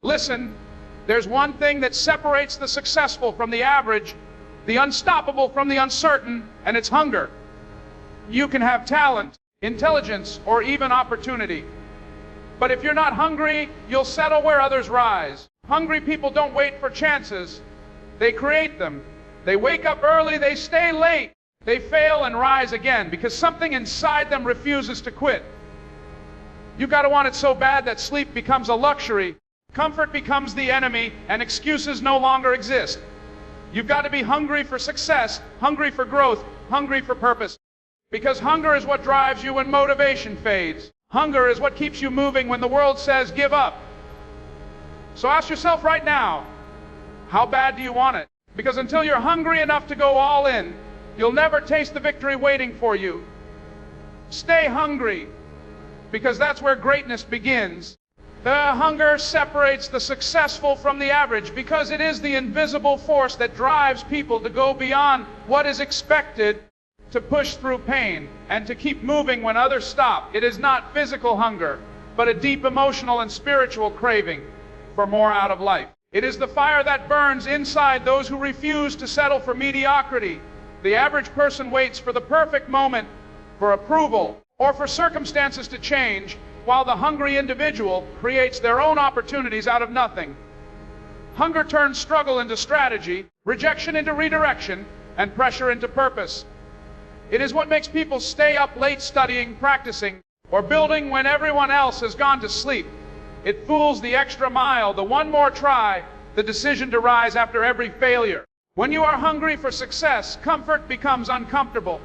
Listen, there's one thing that separates the successful from the average, the unstoppable from the uncertain, and it's hunger. You can have talent, intelligence, or even opportunity. But if you're not hungry, you'll settle where others rise. Hungry people don't wait for chances. They create them. They wake up early, they stay late. They fail and rise again because something inside them refuses to quit. You've got to want it so bad that sleep becomes a luxury, comfort becomes the enemy, and excuses no longer exist. You've got to be hungry for success, hungry for growth, hungry for purpose. Because hunger is what drives you when motivation fades. Hunger is what keeps you moving when the world says give up. So ask yourself right now, how bad do you want it? Because until you're hungry enough to go all in, you'll never taste the victory waiting for you. Stay hungry, because that's where greatness begins. The hunger separates the successful from the average because it is the invisible force that drives people to go beyond what is expected, to push through pain, and to keep moving when others stop. It is not physical hunger, but a deep emotional and spiritual craving for more out of life. It is the fire that burns inside those who refuse to settle for mediocrity. The average person waits for the perfect moment, for approval, or for circumstances to change, while the hungry individual creates their own opportunities out of nothing. Hunger turns struggle into strategy, rejection into redirection, and pressure into purpose. It is what makes people stay up late studying, practicing, or building when everyone else has gone to sleep. It fools the extra mile, the one more try, the decision to rise after every failure. When you are hungry for success, comfort becomes uncomfortable.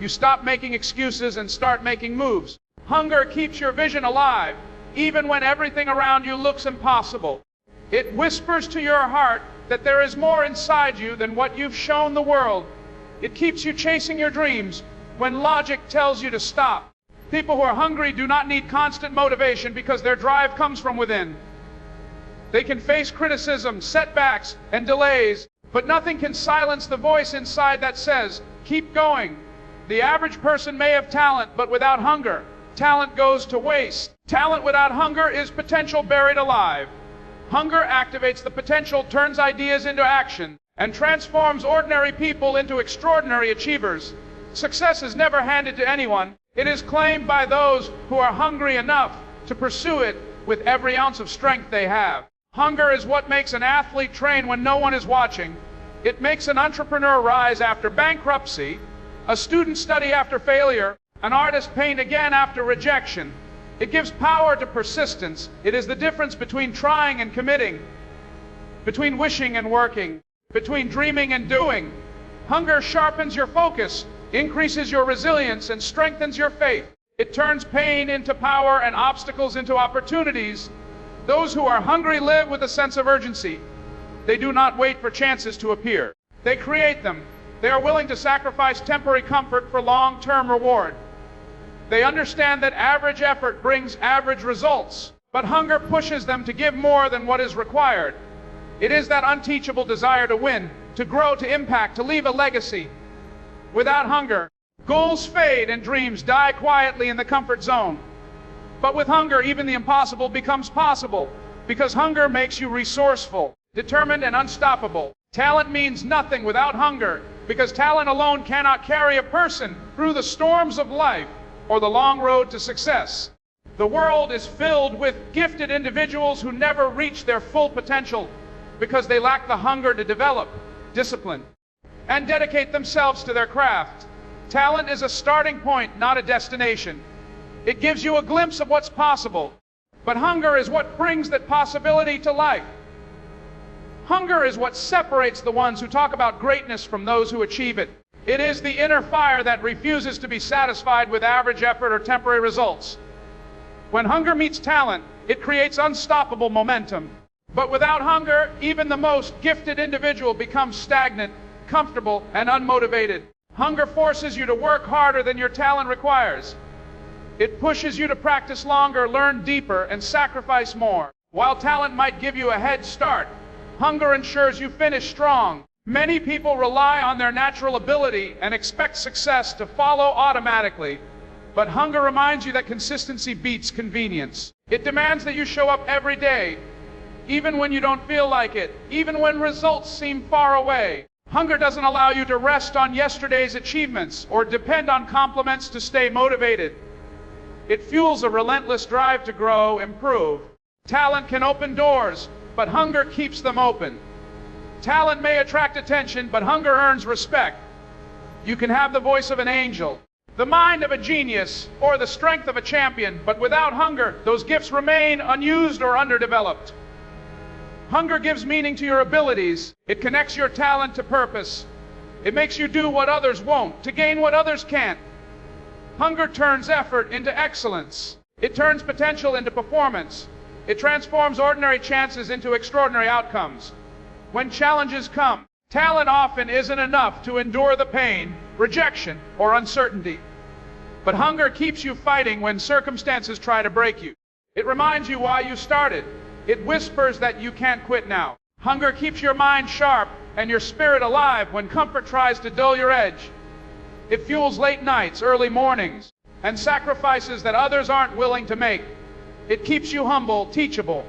You stop making excuses and start making moves. Hunger keeps your vision alive, even when everything around you looks impossible. It whispers to your heart that there is more inside you than what you've shown the world. It keeps you chasing your dreams when logic tells you to stop. People who are hungry do not need constant motivation because their drive comes from within. They can face criticism, setbacks, and delays, but nothing can silence the voice inside that says, keep going. The average person may have talent, but without hunger, talent goes to waste. Talent without hunger is potential buried alive. Hunger activates the potential, turns ideas into action, and transforms ordinary people into extraordinary achievers. Success is never handed to anyone. It is claimed by those who are hungry enough to pursue it with every ounce of strength they have. Hunger is what makes an athlete train when no one is watching. It makes an entrepreneur rise after bankruptcy, a student study after failure, an artist paint again after rejection. It gives power to persistence. It is the difference between trying and committing, between wishing and working, between dreaming and doing. Hunger sharpens your focus, increases your resilience, and strengthens your faith. It turns pain into power and obstacles into opportunities. Those who are hungry live with a sense of urgency. They do not wait for chances to appear. They create them. They are willing to sacrifice temporary comfort for long-term reward. They understand that average effort brings average results, but hunger pushes them to give more than what is required. It is that unteachable desire to win, to grow, to impact, to leave a legacy. Without hunger, goals fade and dreams die quietly in the comfort zone. But with hunger, even the impossible becomes possible, because hunger makes you resourceful, determined, and unstoppable. Talent means nothing without hunger, because talent alone cannot carry a person through the storms of life or the long road to success. The world is filled with gifted individuals who never reach their full potential because they lack the hunger to develop, discipline, and dedicate themselves to their craft. Talent is a starting point, not a destination. It gives you a glimpse of what's possible, but hunger is what brings that possibility to life. Hunger is what separates the ones who talk about greatness from those who achieve it. It is the inner fire that refuses to be satisfied with average effort or temporary results. When hunger meets talent, it creates unstoppable momentum. But without hunger, even the most gifted individual becomes stagnant, comfortable, and unmotivated. Hunger forces you to work harder than your talent requires. It pushes you to practice longer, learn deeper, and sacrifice more. While talent might give you a head start, hunger ensures you finish strong. Many people rely on their natural ability and expect success to follow automatically. But hunger reminds you that consistency beats convenience. It demands that you show up every day, even when you don't feel like it, even when results seem far away. Hunger doesn't allow you to rest on yesterday's achievements or depend on compliments to stay motivated. It fuels a relentless drive to grow, improve. Talent can open doors, but hunger keeps them open. Talent may attract attention, but hunger earns respect. You can have the voice of an angel, the mind of a genius, or the strength of a champion, but without hunger, those gifts remain unused or underdeveloped. Hunger gives meaning to your abilities. It connects your talent to purpose. It makes you do what others won't, to gain what others can't. Hunger turns effort into excellence. It turns potential into performance. It transforms ordinary chances into extraordinary outcomes. When challenges come, talent often isn't enough to endure the pain, rejection, or uncertainty. But hunger keeps you fighting when circumstances try to break you. It reminds you why you started. It whispers that you can't quit now. Hunger keeps your mind sharp and your spirit alive when comfort tries to dull your edge. It fuels late nights, early mornings, and sacrifices that others aren't willing to make. It keeps you humble, teachable,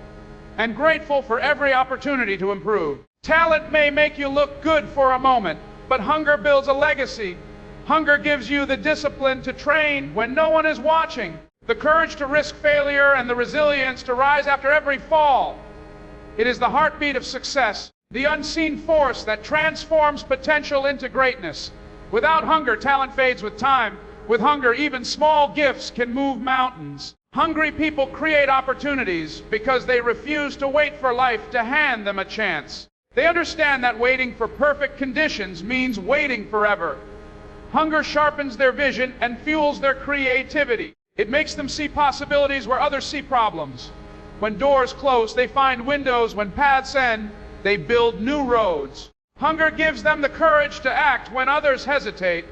and grateful for every opportunity to improve. Talent may make you look good for a moment, but hunger builds a legacy. Hunger gives you the discipline to train when no one is watching, the courage to risk failure, and the resilience to rise after every fall. It is the heartbeat of success, the unseen force that transforms potential into greatness. Without hunger, talent fades with time. With hunger, even small gifts can move mountains. Hungry people create opportunities because they refuse to wait for life to hand them a chance. They understand that waiting for perfect conditions means waiting forever. Hunger sharpens their vision and fuels their creativity. It makes them see possibilities where others see problems. When doors close, they find windows. When paths end, they build new roads. Hunger gives them the courage to act when others hesitate,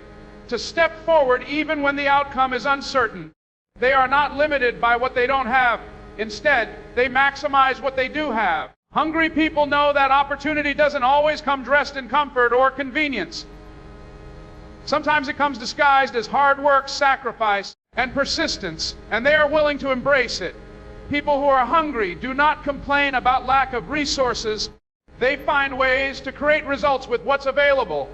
to step forward even when the outcome is uncertain. They are not limited by what they don't have. Instead, they maximize what they do have. Hungry people know that opportunity doesn't always come dressed in comfort or convenience. Sometimes it comes disguised as hard work, sacrifice, and persistence, and they are willing to embrace it. People who are hungry do not complain about lack of resources. They find ways to create results with what's available.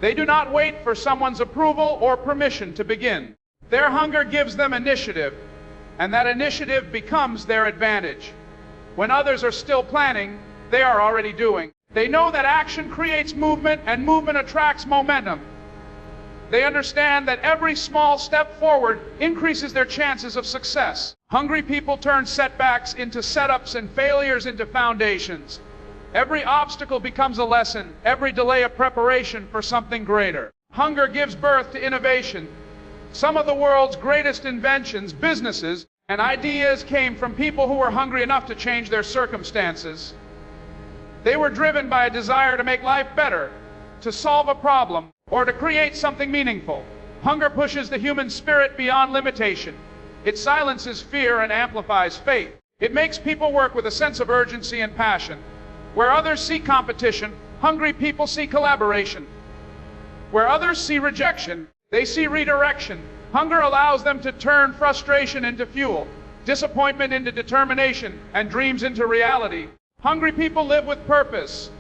They do not wait for someone's approval or permission to begin. Their hunger gives them initiative, and that initiative becomes their advantage. When others are still planning, they are already doing. They know that action creates movement, and movement attracts momentum. They understand that every small step forward increases their chances of success. Hungry people turn setbacks into setups and failures into foundations. Every obstacle becomes a lesson, every delay a preparation for something greater. Hunger gives birth to innovation. Some of the world's greatest inventions, businesses, and ideas came from people who were hungry enough to change their circumstances. They were driven by a desire to make life better, to solve a problem, or to create something meaningful. Hunger pushes the human spirit beyond limitation. It silences fear and amplifies faith. It makes people work with a sense of urgency and passion. Where others see competition, hungry people see collaboration. Where others see rejection, they see redirection. Hunger allows them to turn frustration into fuel, disappointment into determination, and dreams into reality. Hungry people live with purpose.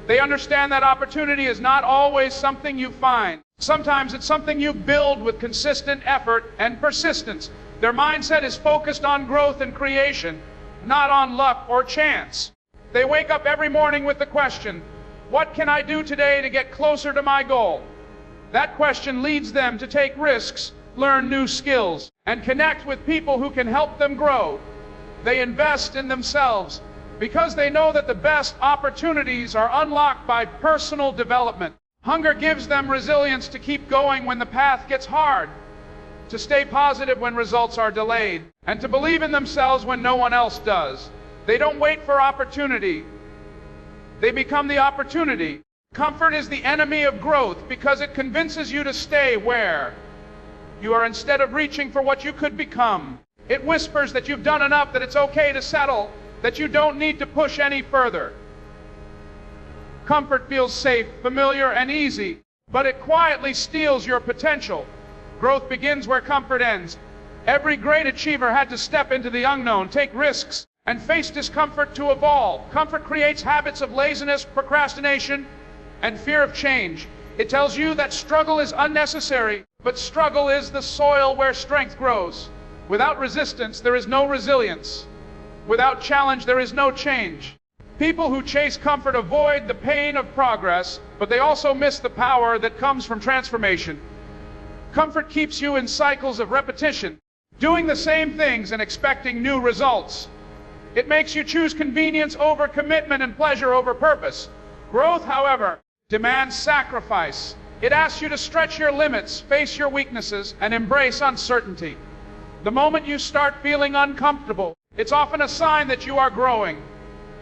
They understand that opportunity is not always something you find. Sometimes it's something you build with consistent effort and persistence. Their mindset is focused on growth and creation, not on luck or chance. They wake up every morning with the question, what can I do today to get closer to my goal? That question leads them to take risks, learn new skills, and connect with people who can help them grow. They invest in themselves because they know that the best opportunities are unlocked by personal development. Hunger gives them resilience to keep going when the path gets hard, to stay positive when results are delayed, and to believe in themselves when no one else does. They don't wait for opportunity. They become the opportunity. Comfort is the enemy of growth because it convinces you to stay where you are instead of reaching for what you could become. It whispers that you've done enough, that it's okay to settle, that you don't need to push any further. Comfort feels safe, familiar, and easy, but it quietly steals your potential. Growth begins where comfort ends. Every great achiever had to step into the unknown, take risks, and face discomfort to evolve. Comfort creates habits of laziness, procrastination, and fear of change. It tells you that struggle is unnecessary, but struggle is the soil where strength grows. Without resistance, there is no resilience. Without challenge, there is no change. People who chase comfort avoid the pain of progress, but they also miss the power that comes from transformation. Comfort keeps you in cycles of repetition, doing the same things and expecting new results. It makes you choose convenience over commitment and pleasure over purpose. Growth, however, demands sacrifice. It asks you to stretch your limits, face your weaknesses, and embrace uncertainty. The moment you start feeling uncomfortable, it's often a sign that you are growing.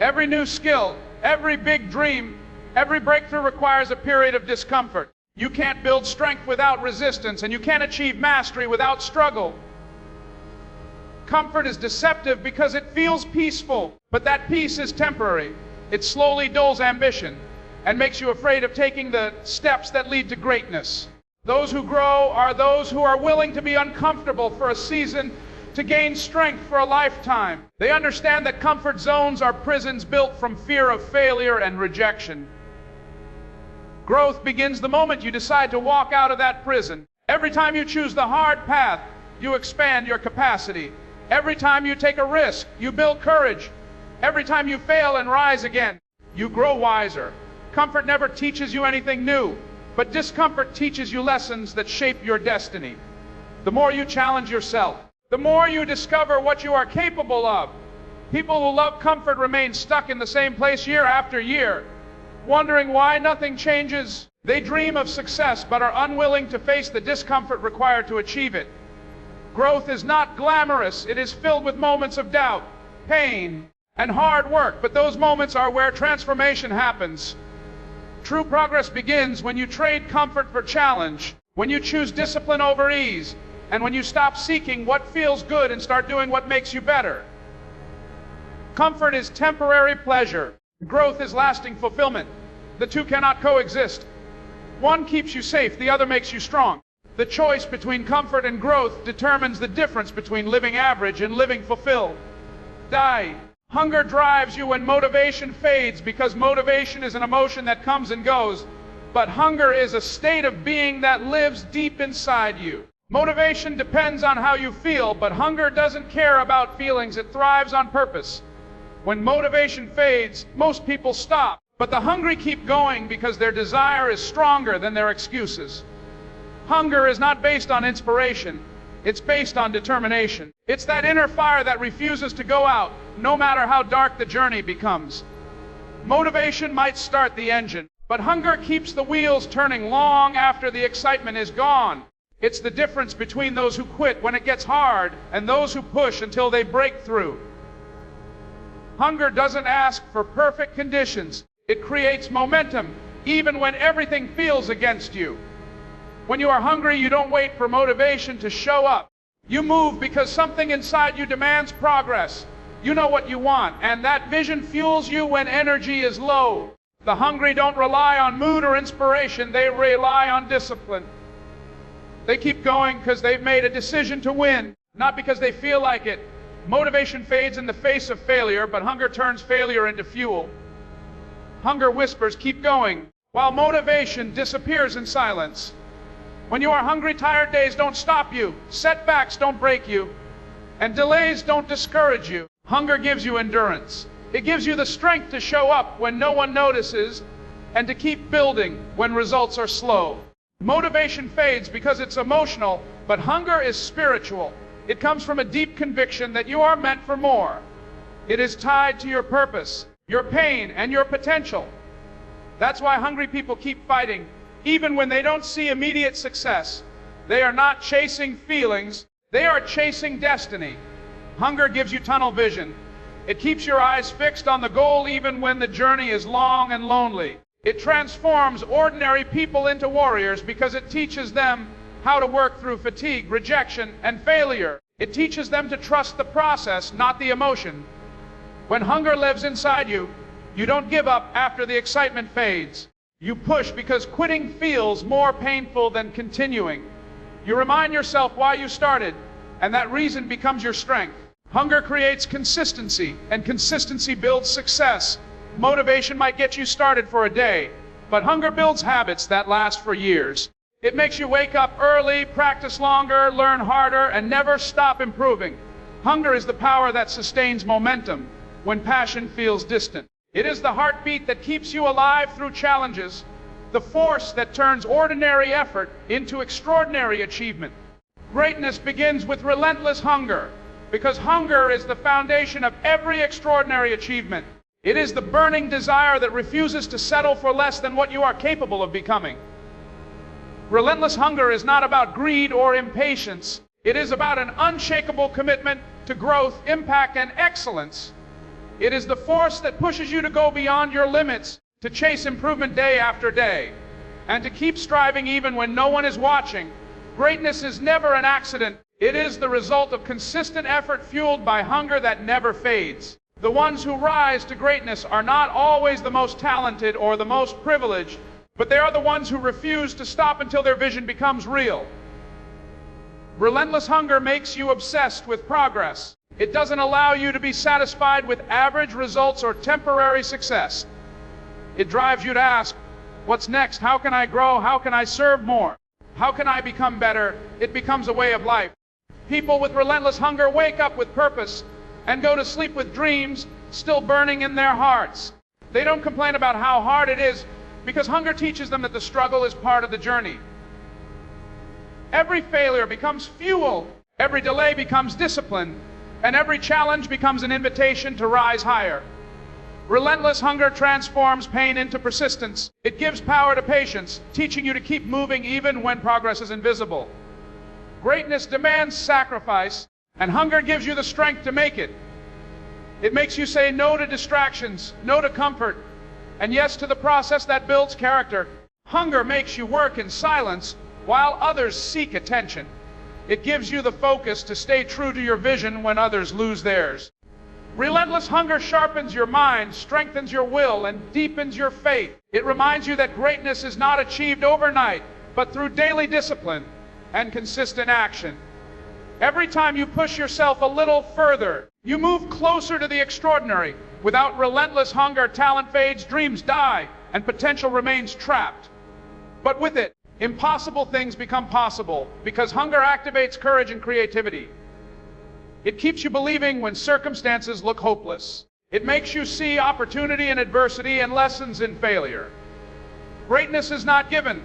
Every new skill, every big dream, every breakthrough requires a period of discomfort. You can't build strength without resistance, and you can't achieve mastery without struggle. Comfort is deceptive because it feels peaceful, but that peace is temporary. It slowly dulls ambition and makes you afraid of taking the steps that lead to greatness. Those who grow are those who are willing to be uncomfortable for a season to gain strength for a lifetime. They understand that comfort zones are prisons built from fear of failure and rejection. Growth begins the moment you decide to walk out of that prison. Every time you choose the hard path, you expand your capacity. Every time you take a risk, you build courage. Every time you fail and rise again, you grow wiser. Comfort never teaches you anything new, but discomfort teaches you lessons that shape your destiny. The more you challenge yourself, the more you discover what you are capable of. People who love comfort remain stuck in the same place year after year, wondering why nothing changes. They dream of success but are unwilling to face the discomfort required to achieve it. Growth is not glamorous. It is filled with moments of doubt, pain, and hard work, but those moments are where transformation happens. True progress begins when you trade comfort for challenge, when you choose discipline over ease, and when you stop seeking what feels good and start doing what makes you better. Comfort is temporary pleasure. Growth is lasting fulfillment. The two cannot coexist. One keeps you safe, the other makes you strong. The choice between comfort and growth determines the difference between living average and living fulfilled. Hunger drives you when motivation fades, because motivation is an emotion that comes and goes, but hunger is a state of being that lives deep inside you. Motivation depends on how you feel, but hunger doesn't care about feelings. It thrives on purpose. When motivation fades, most people stop, but the hungry keep going because their desire is stronger than their excuses. Hunger is not based on inspiration. It's based on determination. It's that inner fire that refuses to go out, no matter how dark the journey becomes. Motivation might start the engine, but hunger keeps the wheels turning long after the excitement is gone. It's the difference between those who quit when it gets hard and those who push until they break through. Hunger doesn't ask for perfect conditions. It creates momentum, even when everything feels against you. When you are hungry, you don't wait for motivation to show up. You move because something inside you demands progress. You know what you want, and that vision fuels you when energy is low. The hungry don't rely on mood or inspiration. They rely on discipline. They keep going because they've made a decision to win, not because they feel like it. Motivation fades in the face of failure, but hunger turns failure into fuel. Hunger whispers, keep going, while motivation disappears in silence. When you are hungry, tired days don't stop you, setbacks don't break you, and delays don't discourage you. Hunger gives you endurance. It gives you the strength to show up when no one notices and to keep building when results are slow. Motivation fades because it's emotional, but hunger is spiritual. It comes from a deep conviction that you are meant for more. It is tied to your purpose, your pain, and your potential. That's why hungry people keep fighting, even when they don't see immediate success. They are not chasing feelings, they are chasing destiny. Hunger gives you tunnel vision. It keeps your eyes fixed on the goal even when the journey is long and lonely. It transforms ordinary people into warriors because it teaches them how to work through fatigue, rejection, and failure. It teaches them to trust the process, not the emotion. When hunger lives inside you, you don't give up after the excitement fades. You push because quitting feels more painful than continuing. You remind yourself why you started, and that reason becomes your strength. Hunger creates consistency, and consistency builds success. Motivation might get you started for a day, but hunger builds habits that last for years. It makes you wake up early, practice longer, learn harder, and never stop improving. Hunger is the power that sustains momentum when passion feels distant. It is the heartbeat that keeps you alive through challenges, the force that turns ordinary effort into extraordinary achievement. Greatness begins with relentless hunger, because hunger is the foundation of every extraordinary achievement. It is the burning desire that refuses to settle for less than what you are capable of becoming. Relentless hunger is not about greed or impatience. It is about an unshakable commitment to growth, impact, and excellence. It is the force that pushes you to go beyond your limits, to chase improvement day after day, and to keep striving even when no one is watching. Greatness is never an accident. It is the result of consistent effort fueled by hunger that never fades. The ones who rise to greatness are not always the most talented or the most privileged, but they are the ones who refuse to stop until their vision becomes real. Relentless hunger makes you obsessed with progress. It doesn't allow you to be satisfied with average results or temporary success. It drives you to ask, what's next? How can I grow? How can I serve more? How can I become better? It becomes a way of life. People with relentless hunger wake up with purpose and go to sleep with dreams still burning in their hearts. They don't complain about how hard it is, because hunger teaches them that the struggle is part of the journey. Every failure becomes fuel, every delay becomes discipline, and every challenge becomes an invitation to rise higher. Relentless hunger transforms pain into persistence. It gives power to patience, teaching you to keep moving even when progress is invisible. Greatness demands sacrifice, and hunger gives you the strength to make it. It makes you say no to distractions, no to comfort, and yes to the process that builds character. Hunger makes you work in silence while others seek attention. It gives you the focus to stay true to your vision when others lose theirs. Relentless hunger sharpens your mind, strengthens your will, and deepens your faith. It reminds you that greatness is not achieved overnight, but through daily discipline and consistent action. Every time you push yourself a little further, you move closer to the extraordinary. Without relentless hunger, talent fades, dreams die, and potential remains trapped. But with it, impossible things become possible, because hunger activates courage and creativity. It keeps you believing when circumstances look hopeless. It makes you see opportunity in adversity and lessons in failure. Greatness is not given.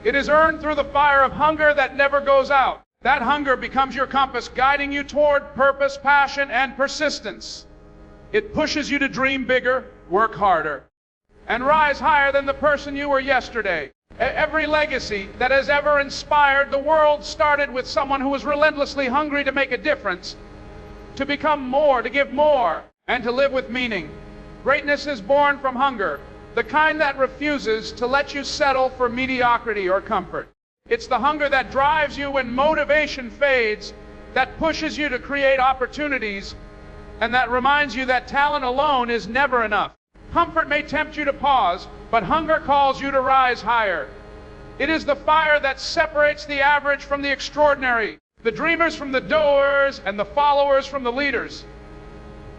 It is earned through the fire of hunger that never goes out. That hunger becomes your compass, guiding you toward purpose, passion, and persistence. It pushes you to dream bigger, work harder, and rise higher than the person you were yesterday. Every legacy that has ever inspired the world started with someone who was relentlessly hungry to make a difference, to become more, to give more, and to live with meaning. Greatness is born from hunger, the kind that refuses to let you settle for mediocrity or comfort. It's the hunger that drives you when motivation fades, that pushes you to create opportunities, and that reminds you that talent alone is never enough. Comfort may tempt you to pause, but hunger calls you to rise higher. It is the fire that separates the average from the extraordinary, the dreamers from the doers, and the followers from the leaders.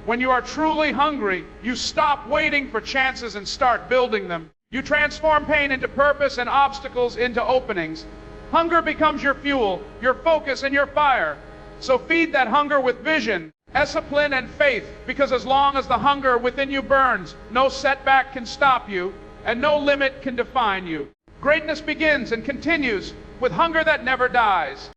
When you are truly hungry, you stop waiting for chances and start building them. You transform pain into purpose and obstacles into openings. Hunger becomes your fuel, your focus, and your fire. So feed that hunger with vision, discipline, and faith, because as long as the hunger within you burns, no setback can stop you, and no limit can define you. Greatness begins and continues with hunger that never dies.